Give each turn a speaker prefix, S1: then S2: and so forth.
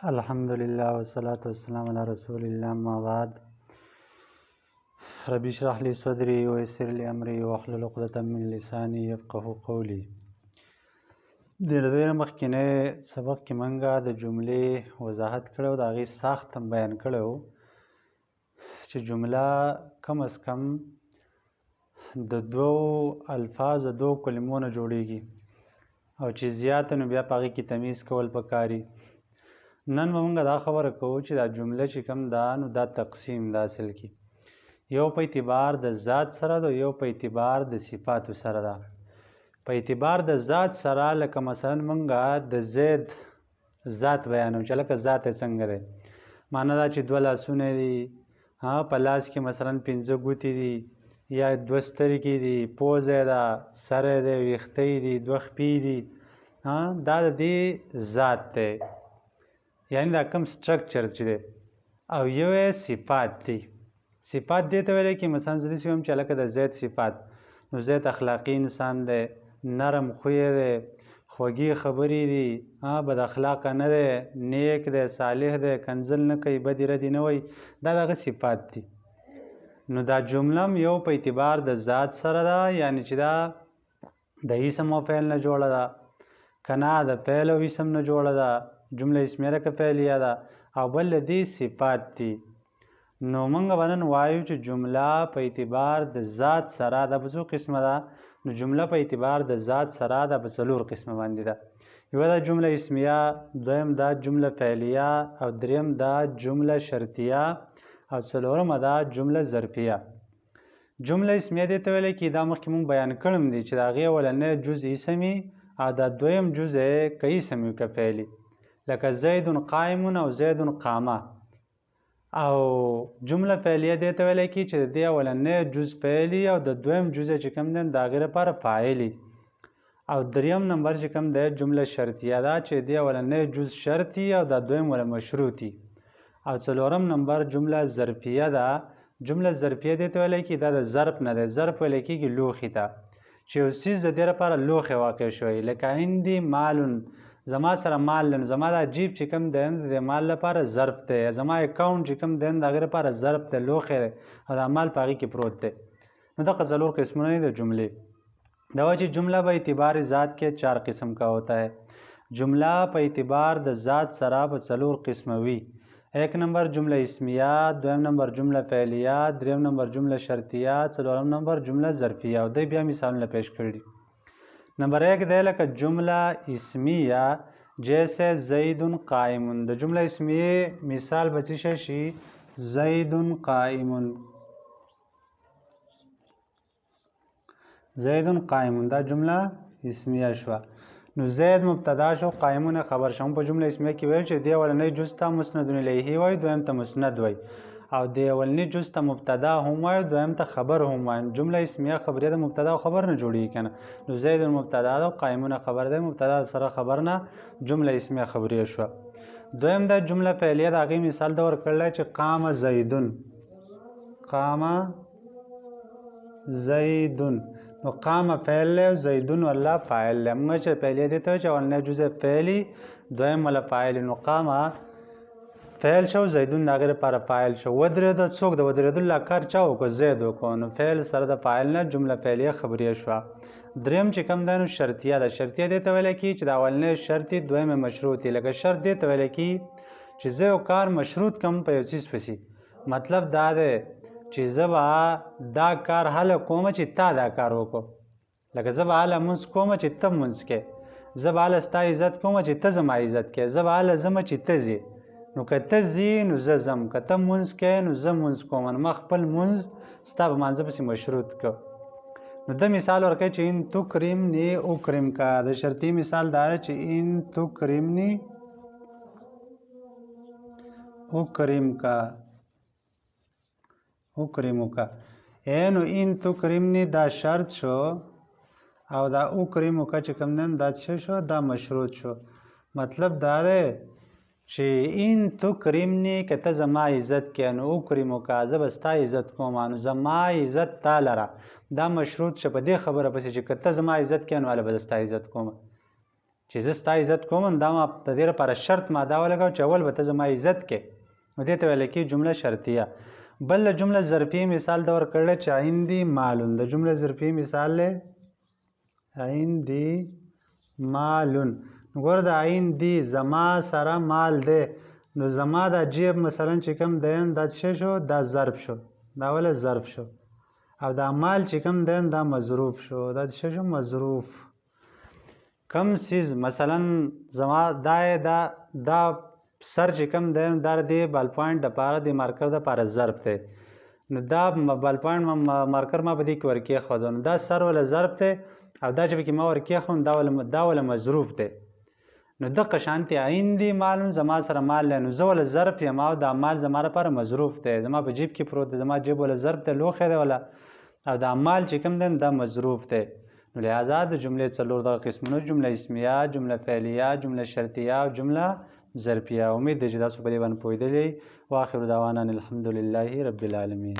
S1: الحمدلله والصلاة والسلام على رسول الله اما بعد ربي اشرح لي صدري ويسر لي امري واحلل عقدة من لساني يفقهوا قولي. د دې مخکینه سبق کې منګه د جملې وضاحت کړو، د هغې ساخت هم بیان کړو چې جمله کم از کم د دوو الفاظو دوو کلمو نه جوړیږي او چې زیات نو بیا په هغې کې تمیز کول پکاري. نن به موږ دا خبره کوو چې دا جمله چې کوم ده نو دا تقسیم ده اصل کې یو په اعتبار د ذات سره ده، یو په اعتبار د صفاتو سره ده. په اعتبار د ذات سره لکه مثلا موږ د زید ذات بیانو چې لکه ذات یې څنګه دی، معنا دا چې دوه لاسونه دي، په لاس کې مثلا 5 ګوتې دي یا 2 سترګې دي، پوزه ده، سر دی، ویښته دي، 2 خپې دي، دا د دې ذات دی، یعنی دا کوم سټرکچر چې دی. او یو صفات دی. صفات دې ته ویلی کې مثلا زه داسې وایم چې هلکه د زید صفات، نو زید اخلاقي انسان دی، نرم خویه دی، خوږې خبرې دي، بد اخلاقه نه دی، نیک دی، صالح دی، کنځل نه کوي، بدې ردې نه وایي، دا د هغه صفات دي. نو دا جمله هم یو په اعتبار د ذات سره ده، یعنی چې دا د اسم او فعل نه جوړه ده، که نه د فعل او اسم نه جوړه ده، جمله اسمیه ده که فعلیه ده، او بل د دې صفات دي. نو موږ به نن وایو چې جمله په اعتبار د ذات سره ده په څو قسمه ده. نو جمله په اعتبار د ذات سره ده په 4 قسمه باندې ده. یوه ده جمله اسمیه، دویم ده جمله فعلیه، او دریم ده جمله شرطیه، او څلورمه ده جمله ظرفیه. جمله اسمیه دې ته ویلی کېږي، دا مخکې مونږ بیان کړم دی چې د هغې اولنی جز اسمي او دا دویم جز یې که اسم وي که فعلي، لکه زید قائم او زید قامه. او جمله فعلیه دې ته ویلی کېږي چې د دې اولنی جز فعلي او د دویم جز چې کوم دی د هغې لپاره فاعلي. او دریم نمبر چې کوم دی جمله شرطیه ده چې د دې اولنی جز شرطي او دا دویم وله مشروطي. او څلورم نمبر جمله ظرفیه ده. جمله ظرفیه دې ته ویلی کېږي دا د ظرف نه دی، ظرف ویلی کېږي لوښي ته، چې یو څیز د دې لپاره لوښی واقع شوی، لکه عندي مالون، زما سره مال دی، نو زما دا جیب چې کوم دی د دې مال لپاره ظرف دی، زما اکاونټ چې کوم دی د هغې لپاره ظرف دی، لوښی دی، او دا مال په هغې کې پروت دی. نو دغه 4 قسمونه دي د جملې. دا وایي چې جمله به اعتبار ذات کې 4 قسم کا ہوتا ہے. جمله په اعتبار د ذات سره په 4 قسمه وي. 1 نمبر جمله اسمیه، دویم نمبر جمله فعلیه، دریم نمبر جمله شرطیه، څلورم نمبر جمله ظرفیه. او دوی بیا مثالونه پیش کړي. نمبر 1 دی لکه جمله اسمیه، جیسے زید قائم. د جمله اسمیه مثال به څه شي؟ زید قائم. زید قائم دا جمله اسمیه شوه. نو زید مبتدا شو، قائمونه خبر شو. په جمله اسمیه کې ویل چې دی اولنی جز ته مسند الیه وایي، دویم ته مسند وایي، او دی اولنی جز ته مبتدا هم وایي، دویم ته خبر هم وایي. جمله اسمیه خبریه د مبتدا او خبر نه جوړیږي که نه. نو زید مبتدا ده، قائمونه خبر دی، مبتدا سره خبر نه، جمله اسمیه خبریه شوه. دویم د جمله فعلیه د هغې مثال ده ورکړلی چې قام زیدون. قام زیدون. نو قام فعل دی او زیدون والله فاعل دی. موږ چې فعلیه دې ته وایي چې اولنی جز فعلي، دویم والا فاعل. نو قامه فعل شو، زیدون د هغې لپاره فاعل شو. ودرېده، څوک د ودرېدلو کار چا وکړو؟ زید وکړو. نو فعل سره د فاعل نه جمله فعلیه خبریه شوه. دریم چې کوم دی نو شرطیه ده. شرطیه دې ته ویلی کېږي چې د اولنی شرطي، دویمې مشروطي. لکه شرط دې ته ویلی کېږي چې زه یو کار مشروط کړم په یو څیز پسې. مطلب دا دی چې زه به دا کار هله کوم چې تا دا کار وکړو. لکه زه به هله مونځ کوم چې ته مونځ کې، زه به هله ستا عزت کوم چې ته زما عزت کې، زه به هله ځم چې ته ځې. نو که ته ځې نو زه ځم، که ته مونځ کې نو زه مونځ کوم، نو ما خپل مونځ ستا په مانځه پسې مشروط کړ. نو د مثال ورکوي چې ان تکرمني اکرمکا. د شرطي مثال دا دی چې ان تکرمني اکرمکا اکرمکا. نو ان تکرمني دا شرط شو، او دا اکرمکا چې کوم دی دا څه شو؟ دا مشروط شو. مطلب دا دی چې ان تکرمني که ته زما عزت کې، نو اکرمکا زه به ستا عزت کوم، نو زما عزت تا لره دا مشروط شه په دې خبره پسې چې که ته زما عزت کې، نو هله به زه ستا عزت کوم. چې زه ستا عزت کوم دا ما د دې لپاره شرط ما دا ولګوه چې اول به ته زما عزت کې نو دې ته ویل کېږي جمله شرطیه. بل جمله ظرفیه مثال د ورکړی چې عندي مالون د جمله ظرفیه مثال دی عندي مالون. ګوره د عندي زما سره مال دی نو زما دا جیب مثلا چې کوم دی دا څه شو دا ظرف شو دا ولې ظرف شو او دا مال چې کوم دی دا مظروف شو دا څه شو مظروف. کم سیز مثلا زما دا سر چې کوم دی دا د بال پوینټ دپاره د مارکر دپاره ظرف دی نو دا بال پوینټ مارکر ما په دې کې ورکېښودو نو دا سر وله ظرف دی او دا چې پکې ما ورکېښود دا وله مظروف دی. نو دقه شانتې عندي مالون زما سره مال دی نو زه وله ظرف یم او دا مال زما لپاره مظروف دی زما په جیب کې پروت دی زما جیب وله ظرف دی لوښی دی وله او دا مال چې کوم دی دا مظروف دی. نو لہذا د جملې څلور دغه قسمونه جمله اسمیه جمله فعلیه جمله شرطیه او جمله ظرفیه. امید دی چې تاسو په دې باندې پوهېدلی. واخر دعوانا الحمدلله رب العالمین.